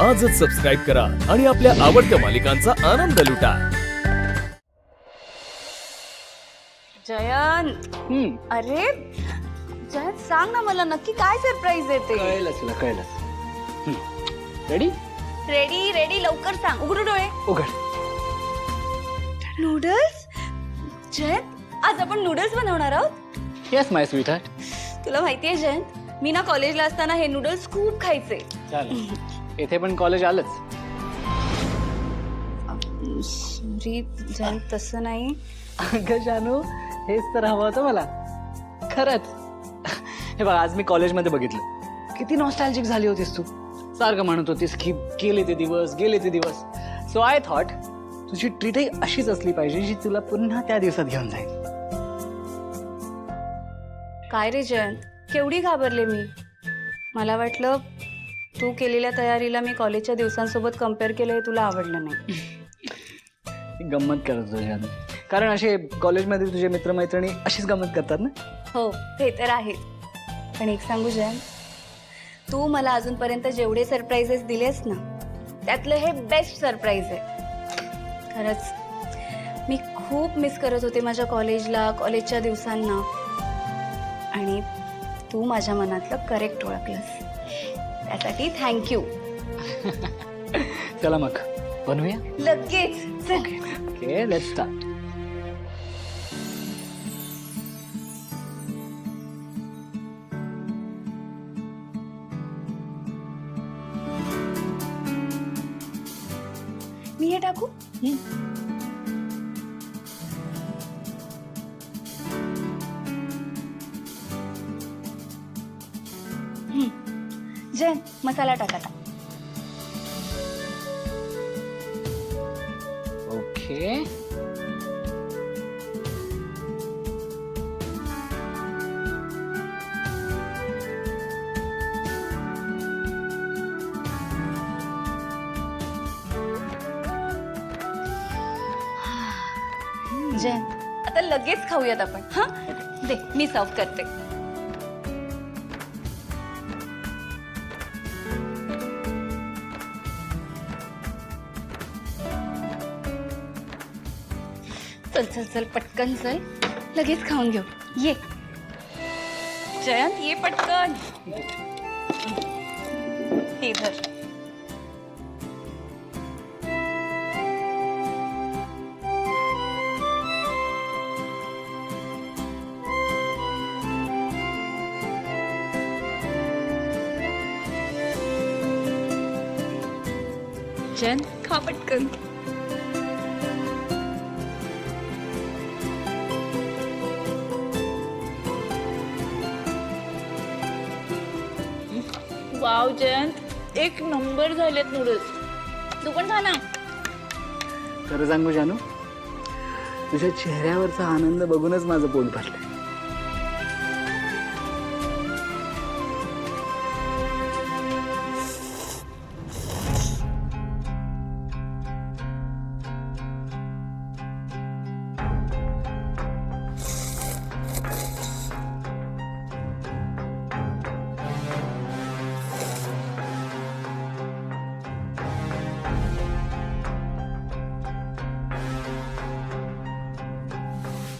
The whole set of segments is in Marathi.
आजच सबस्क्राईब करा आणि आपल्या आवडत्या मालिकांचा आनंद लुटा. जयंत, अरे जयंत सांग ना मला नक्की काय सरप्राईज आहे ते. कळलंच तुला, कळलंच. रेडी रेडी रेडी लवकर सांग. उघडू डोळे. उघड. नूडल्स. जयंत आज आपण नूडल्स बनवणार आहोत. येस माय स्वीट हार्ट. तुला माहितीये जयंत मी ना कॉलेजला असताना हे नूडल्स खूप खायचे. चालेल. येथे पण कॉलेज आलंच. सॉरी जयंत तसं नाही. अगं जानू, हेच तर हवं होतं मला खरंच. हे बघ आज मी कॉलेजमध्ये बघितलं किती नॉस्टॅल्जिक झाली होतीस तू. सारखं म्हणत होतीस की गेले ते दिवस. सो आय थॉट तुझी ट्रीटही अशीच असली पाहिजे जी तुला पुन्हा त्या दिवसात घेऊन जाईल. काय रे जयंत केवढी घाबरले मी. मला वाटलं तू केलेल्या तयारीला मी कॉलेजच्या दिवसांसोबत कम्पेअर केलं हे तुला आवडलं नाही. गंमत करत होतो जानू, कारण असे कॉलेजमध्ये तुझे मित्रमैत्रिणी अशीच गंमत करतात ना. हो ते तर आहे. पण एक सांगू जयंत, तू मला अजूनपर्यंत जेवढे सरप्राईजेस दिलेस ना त्यातलं हे बेस्ट सरप्राईज आहे. खरंच मी खूप मिस करत होते माझ्या कॉलेजला, कॉलेजच्या दिवसांना. आणि तू माझ्या मनातलं करेक्ट ओळखलंस त्यासाठी थँक्यू. चला मग बनवूया लगेच. चल. Okay let's start. मी हे टाकू. जयंत मसाला टाका. ओके. जयंत आता लगेच खाऊयात आपण. हा दे मी सर्व करते. चल चल चल पटकन चल लगेच खाऊन घेऊ. ये जयंत ये पटकन. हे धर. जयंत खा पटकन. वाव जयंत एक नंबर झालेत नूडल्स. तू पण खा ना. खरं सांगू जानू, तुझ्या चेहऱ्यावरचा आनंद बघूनच माझं पोट भरलंय.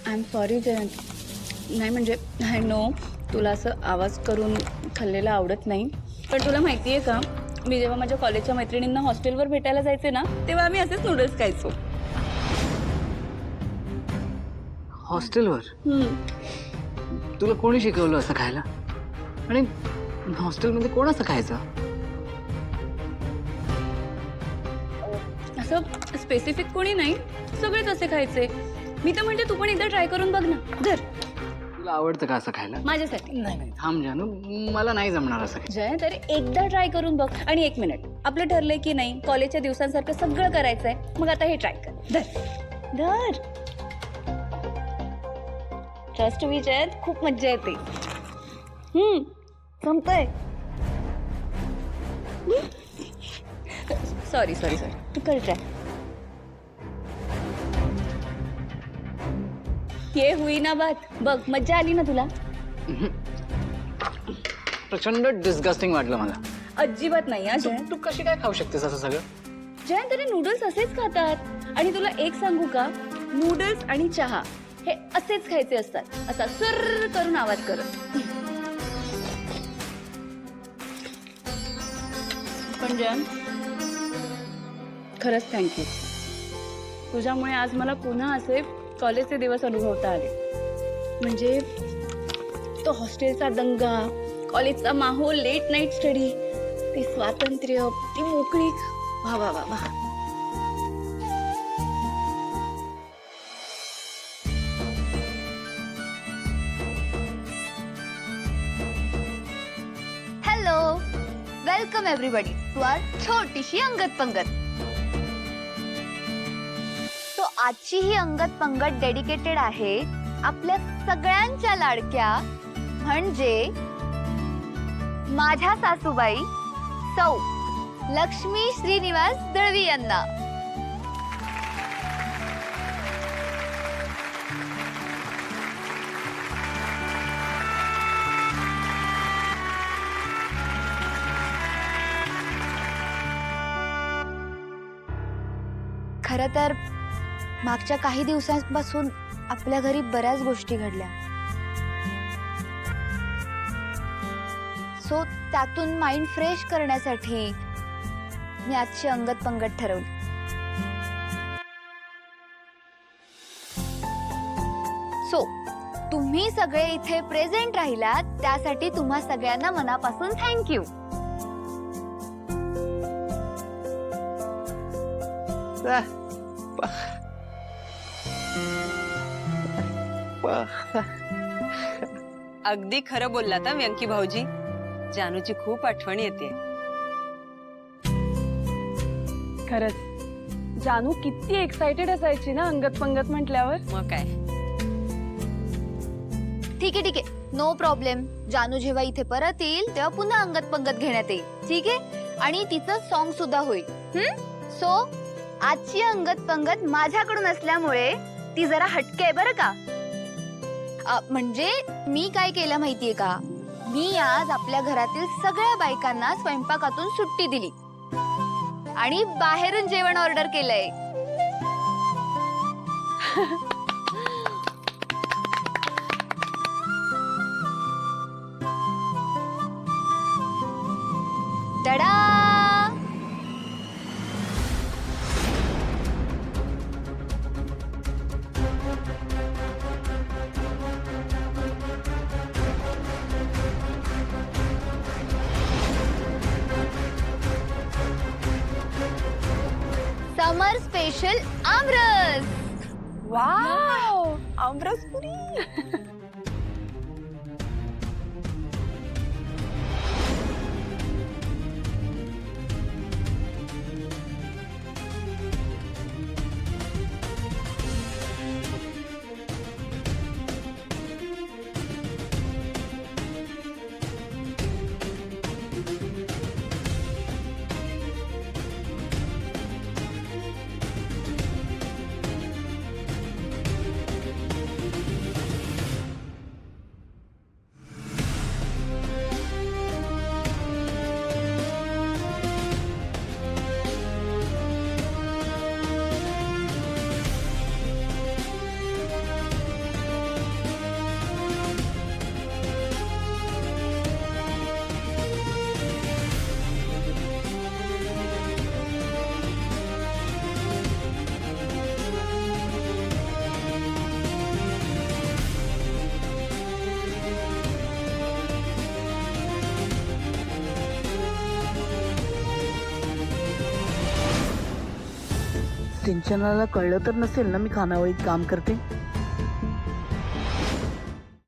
I am sorry Jayant. नाही म्हणजे आय नो तुला असं आवाज करून खाल्लेलं आवडत नाही. पण तुला माहिती आहे का मी जेव्हा माझ्या कॉलेजच्या मैत्रिणींना हॉस्टेलवर भेटायला जायचे ना तेव्हा आम्ही असेच नूडल्स खायचो. हॉस्टेलवर तुला कोणी शिकवलं असं खायला? आणि हॉस्टेलमध्ये कोण असं खायचं? असं स्पेसिफिक कोणी नाही, सगळेच असे खायचे. मी तर म्हणते तू पण एकदा ट्राय करून बघ ना. धर. तुला आवडतं का असं खायला? माझ्यासाठी. नाही थांब जानू, मला नाही जमणार असं काही. जय तरी एकदा ट्राय करून बघ. आणि एक मिनिट, आपलं ठरलंय की नाही कॉलेजच्या दिवसांसारखं सगळं करायचंय, मग आता हे ट्राय कर. धर धर. ट्रस्ट मी जयंत, खूप मज्जा येते. संपतंय. सॉरी सॉरी सॉरी, तू कर ट्राय. ये हुई ना बात. बघ मज्जा आली ना तुला? प्रचंड डिस्गस्टिंग वाटलं मला. अजिबात नाही हा जयंत. तू कशी काय खाऊ शकतेस असं सगळं? जयंत तरी नूडल्स असेच खातात. आणि तुला एक सांगू का, नूडल्स आणि चहा हे असेच खायचे असतात, असा सुर करून आवाज करत. पण जयंत, खरंच थँक्यू. तुझ्यामुळे आज मला पुन्हा असे कॉलेजचे दिवस अनुभवता आले. म्हणजे तो हॉस्टेलचा दंगा, कॉलेजचा माहोल, लेट नाईट स्टडी, ते स्वातंत्र्य, ती मोकळीक, वा वा वा वा. हॅलो, वेलकम एव्हरीबडी टू आवर छोटीशी अंगत पंगत. तो आजची ही अंगत पंगत डेडिकेटेड आहे आपल्या सगळ्यांच्या लाडक्या म्हणजे माझ्या सासूबाई सौ लक्ष्मी श्रीनिवास दळवी यांना. खरं तर मागच्या काही दिवसांपासून आपल्या घरी बऱ्याच गोष्टी घडल्या. सो त्यातून माइंड फ्रेश करण्यासाठी मी आजची अंगत पंगत ठरवली. सो तुम्ही सगळे इथे प्रेझेंट राहिलात त्यासाठी तुम्हा सगळ्यांना मनापासून थँक्यू. अगदी खरं बोललात व्यंकी भाऊजी. जानूची खूप आठवण येते. खरंच जानू किती एक्साइटेड असायची ना अंगत पंगत म्हटल्यावर. मग काय. ठीक आहे नो प्रॉब्लेम. जानू जेव्हा इथे परत येईल तेव्हा पुन्हा अंगत पंगत घेण्यात येईल. ठीक आहे. आणि तिचं सॉन्ग सुद्धा होईल. सो आजची अंगत पंगत माझ्याकडून असल्यामुळे ती जरा हटके आहे बरं का. म्हणजे मी काय केलं माहितीये का, मी आज आपल्या घरातील सगळ्या बायकांना स्वयंपाकातून सुट्टी दिली आणि बाहेरून जेवण ऑर्डर केलंय. टडा. समर स्पेशल आमरस. वाव, आमरस पुरी. सिंचनाला कळलं तर नसेल ना मी खानावळीत काम करते.